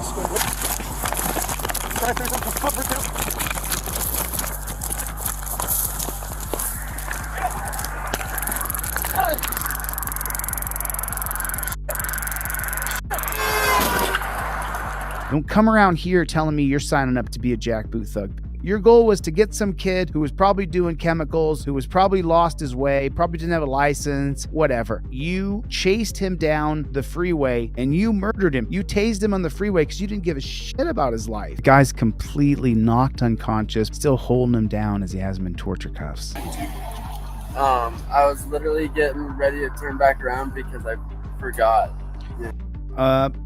arrest. Don't come around here telling me you're signing up to be a jackboot thug. Your goal was to get some kid who was probably doing chemicals, who was probably lost his way, probably didn't have a license, whatever. You chased him down the freeway and you murdered him. You tased him on the freeway because you didn't give a shit about his life. The guy's completely knocked unconscious, still holding him down as he has him in torture cuffs. I was literally getting ready to turn back around because I forgot.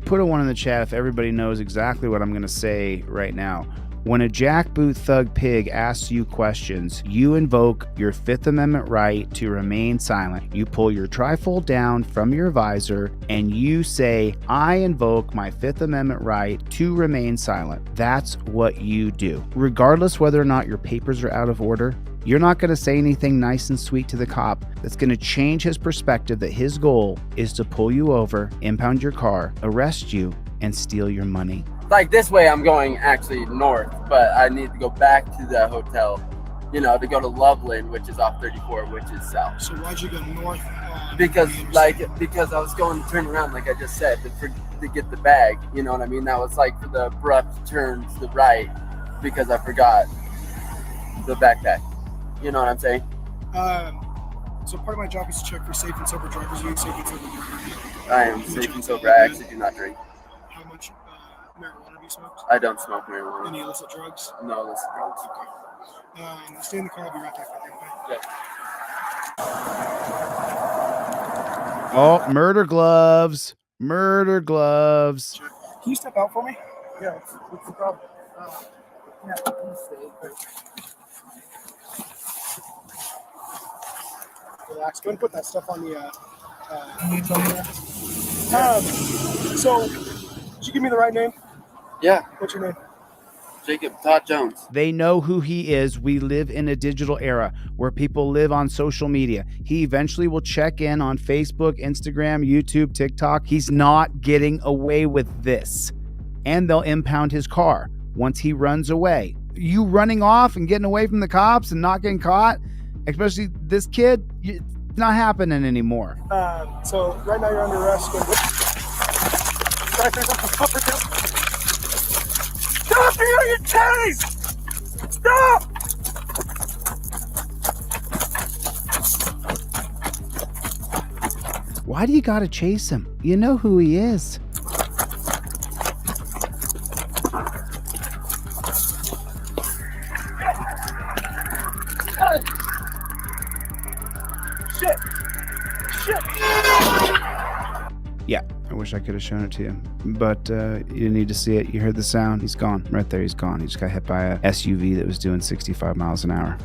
Put a 1 in the chat if everybody knows exactly what I'm going to say right now. When a jackboot thug pig asks you questions, you invoke your Fifth Amendment right to remain silent. You pull your trifold down from your visor and you say, I invoke my Fifth Amendment right to remain silent. That's what you do. Regardless whether or not your papers are out of order, you're not going to say anything nice and sweet to the cop that's going to change his perspective that his goal is to pull you over, impound your car, arrest you, and steal your money. Like this way, I'm going actually north, but I need to go back to the hotel, to go to Loveland, which is off 34, which is south. So why'd you go north? Because I was going to turn around, like I just said, to get the bag. You know what I mean? That was like for the abrupt turn to the right because I forgot the backpack. You know what I'm saying? So part of my job is to check for safe and sober drivers. Are you safe and sober driver? I am safe and sober. I actually do not drink. How much marijuana have you smoked? I don't smoke marijuana. Any illicit drugs? No illicit drugs. Okay. Stay in the car. I'll be right back with you. Okay? Yeah. Oh, murder gloves. Murder gloves. Sure. Can you step out for me? Yeah, what's the problem? Yeah, please stay. Relax. Go ahead and put that stuff on the so, did you give me the right name? Yeah. What's your name? Jacob Todd Jones. They know who he is. We live in a digital era where people live on social media. He eventually will check in on Facebook, Instagram, YouTube, TikTok. He's not getting away with this. And they'll impound his car once he runs away. You running off and getting away from the cops and not getting caught, especially this kid, it's not happening anymore. So right now you're under arrest. Stop! You're gonna get tased! Stop! Why do you gotta chase him? You know who he is. Yeah, I wish I could have shown it to you, but you didn't need to see it. You heard the sound. He's gone. Right there, he's gone. He just got hit by a SUV that was doing 65 miles an hour.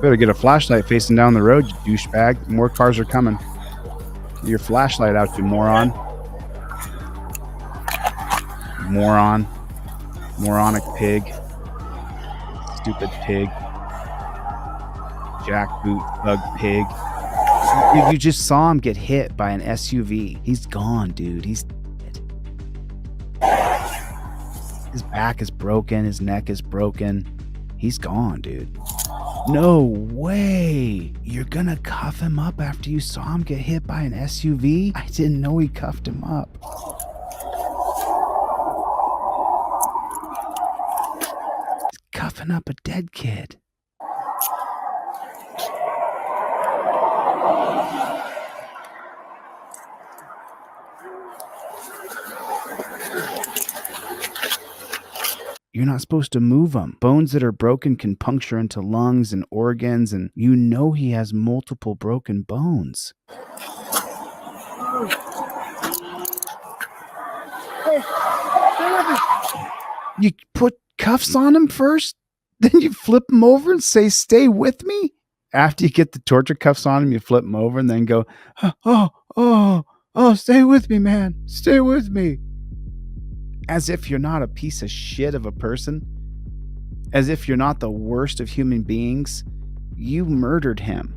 Better get a flashlight facing down the road, you douchebag. More cars are coming. Get your flashlight out, you moron. Moron. Moronic pig. Stupid pig. Jackboot thug pig. You just saw him get hit by an SUV. He's gone, dude. He's dead. His back is broken. His neck is broken. He's gone, dude. No way. You're gonna cuff him up after you saw him get hit by an SUV? I didn't know he cuffed him up. He's cuffing up a dead kid. You're not supposed to move them. Bones that are broken can puncture into lungs and organs, and you know he has multiple broken bones. You put cuffs on him first, then you flip him over and say, stay with me? After you get the torture cuffs on him, you flip him over and then go, oh, stay with me, man. Stay with me. As if you're not a piece of shit of a person. As if you're not the worst of human beings. You murdered him.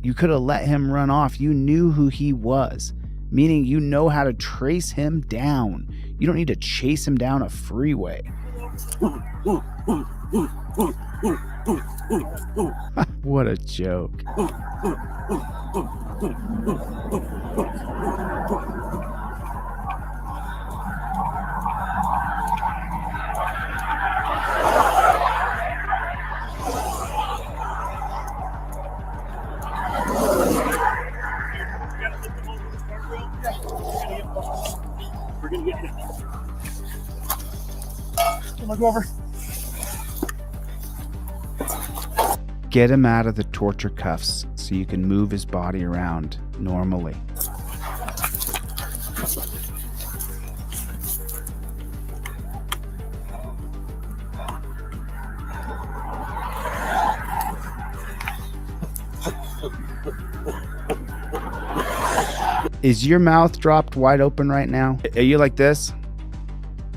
You could have let him run off. You knew who he was. meaning you know how to trace him down. You don't need to chase him down a freeway. What a joke. We're gonna get it. Come on, go over. Get him out of the torture cuffs so you can move his body around normally. Is your mouth dropped wide open right now? Are you like this?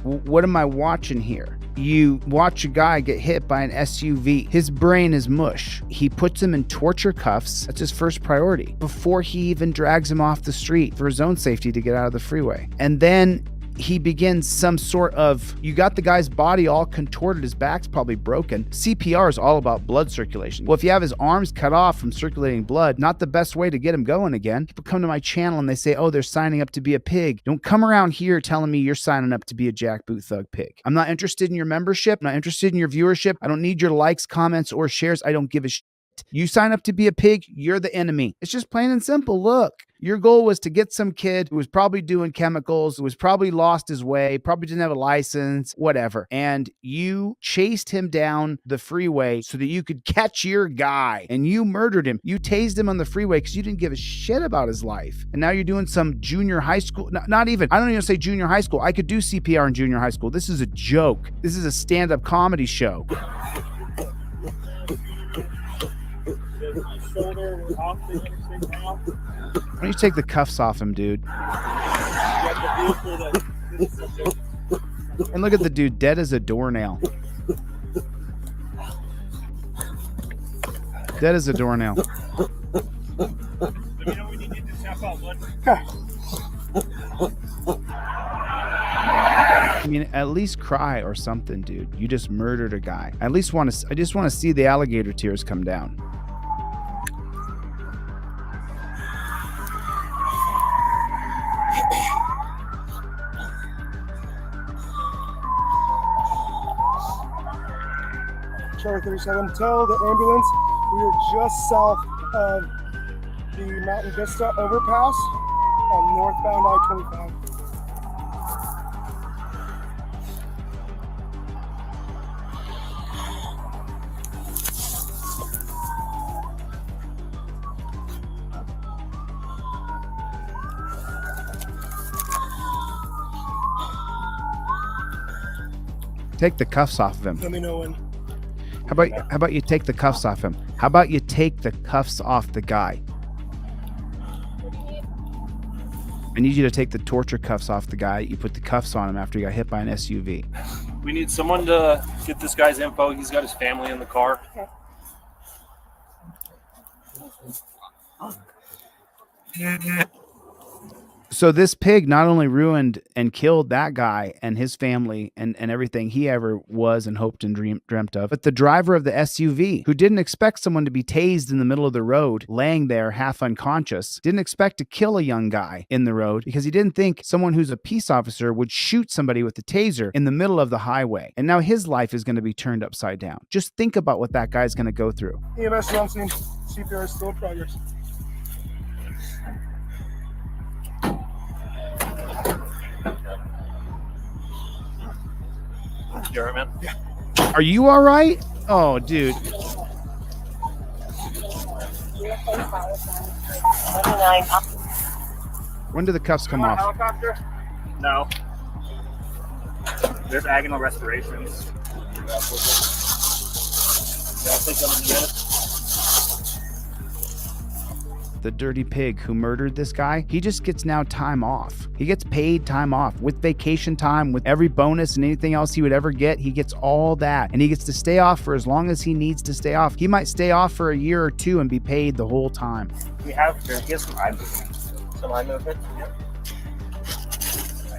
What am I watching here? You watch a guy get hit by an SUV. His brain is mush. He puts him in torture cuffs. That's his first priority before he even drags him off the street for his own safety to get out of the freeway. And then he begins some sort of, you got the guy's body all contorted, his back's probably broken. CPR is all about blood circulation. Well, if you have his arms cut off from circulating blood, not the best way to get him going again. People come to my channel and they say, oh, they're signing up to be a pig. Don't come around here telling me you're signing up to be a jackboot thug pig. I'm not interested in your membership. I'm not interested in your viewership. I don't need your likes, comments, or shares. I don't give a shit. You sign up to be a pig, you're the enemy. It's just plain and simple. Look, your goal was to get some kid who was probably doing chemicals, who was probably lost his way, probably didn't have a license, whatever. And you chased him down the freeway so that you could catch your guy. And you murdered him. You tased him on the freeway because you didn't give a shit about his life. And now you're doing some junior high school. Not even, I don't even say junior high school. I could do CPR in junior high school. This is a joke. This is a stand-up comedy show. Why don't you take the cuffs off him, dude? And look at the dude, dead as a doornail. Dead as a doornail. I mean, at least cry or something, dude. You just murdered a guy. I just want to see the alligator tears come down. Charlie 37, tell the ambulance we are just south of the Mountain Vista overpass on northbound I-25. Take the cuffs off of him. Let me know when. How about you take the cuffs off him? How about you take the cuffs off the guy? I need you to take the torture cuffs off the guy. You put the cuffs on him after he got hit by an SUV. We need someone to get this guy's info. He's got his family in the car. Okay. So this pig not only ruined and killed that guy and his family and everything he ever was and hoped and dreamt of, but the driver of the SUV, who didn't expect someone to be tased in the middle of the road, laying there half unconscious, didn't expect to kill a young guy in the road because he didn't think someone who's a peace officer would shoot somebody with a taser in the middle of the highway. And now his life is going to be turned upside down. Just think about what that guy's going to go through. EMS on scene. CPR is still in progress. You all right, man? Yeah. Are you all right? Oh, dude. When do the cuffs come off? Helicopter? No. There's agonal respirations. The dirty pig who murdered this guy, he just gets now time off. He gets paid time off with vacation time, with every bonus and anything else he would ever get. He gets all that, and he gets to stay off for as long as he needs to stay off. He might stay off for a year or two and be paid the whole time. He has some eye movement. Some eye movement? Yep.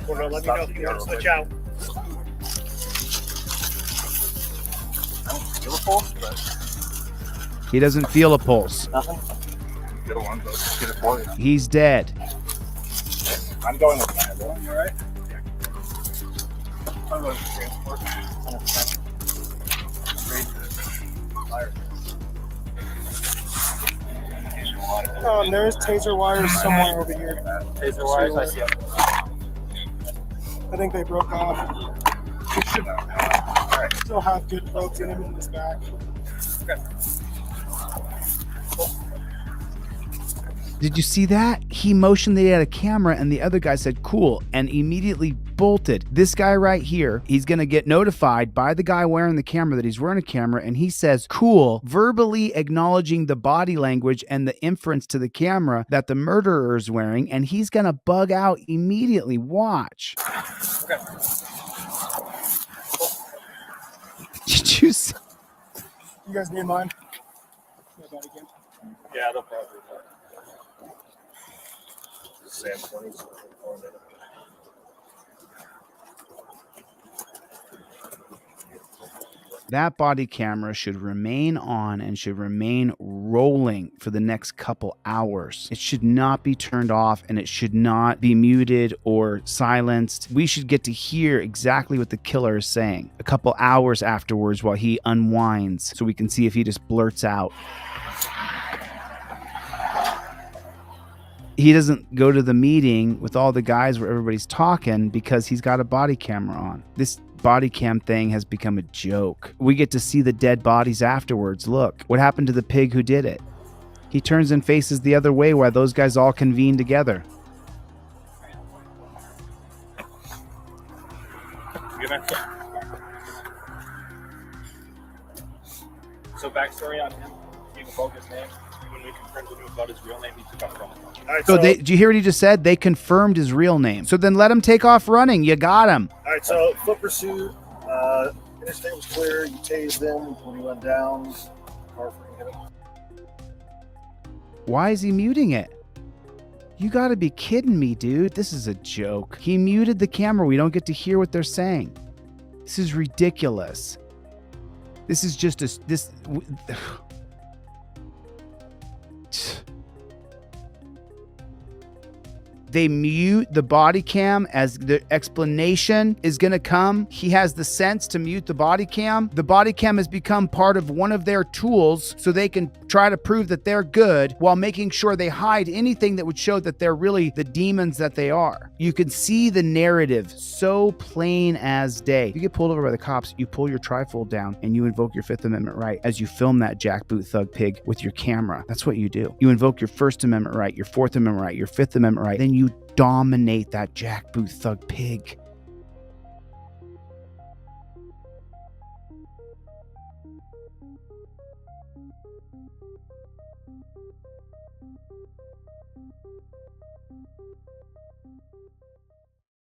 Well, no, let me know if you want to switch out. I don't feel a pulse, but He doesn't feel a pulse. nothing. Get one, but get it for you. He's dead. I'm going with that. You all right? Yeah. I'm going to transport. There's taser wires somewhere over here. Taser wires, I see them. I think they broke off. It should not have. All right. Still have good ropes in him in his back. Okay. Did you see that? He motioned that he had a camera and the other guy said, cool, and immediately bolted. This guy right here, he's going to get notified by the guy wearing the camera that he's wearing a camera, and he says, cool, verbally acknowledging the body language and the inference to the camera that the murderer is wearing, and he's going to bug out immediately. Watch. Okay. Did you see? You guys need mine? My body cam. Yeah, they'll probably. Sam 20s. That body camera should remain on and should remain rolling for the next couple hours. It should not be turned off and it should not be muted or silenced. We should get to hear exactly what the killer is saying a couple hours afterwards while he unwinds so we can see if he just blurts out. He doesn't go to the meeting with all the guys where everybody's talking because he's got a body camera on. This body cam thing has become a joke. We get to see the dead bodies afterwards. Look, what happened to the pig who did it? He turns and faces the other way while those guys all convene together. So backstory on him, you invoke his name. When we confirmed with him about his real name, he took off running. All right, So did you hear what he just said? They confirmed his real name. So then let him take off running. You got him. All right, so foot pursuit. Interstate was clear. You tased them when he went down. Car hit him. Why is he muting it? You gotta be kidding me, dude. This is a joke. He muted the camera. We don't get to hear what they're saying. This is ridiculous. This is just this. They mute the body cam as the explanation is going to come. He has the sense to mute the body cam. The body cam has become part of one of their tools so they can try to prove that they're good while making sure they hide anything that would show that they're really the demons that they are. You can see the narrative so plain as day. You get pulled over by the cops, you pull your trifold down and you invoke your Fifth Amendment right as you film that jackboot thug pig with your camera. That's what you do. You invoke your First Amendment right, your Fourth Amendment right, your Fifth Amendment right. Then you dominate that jackboot thug pig.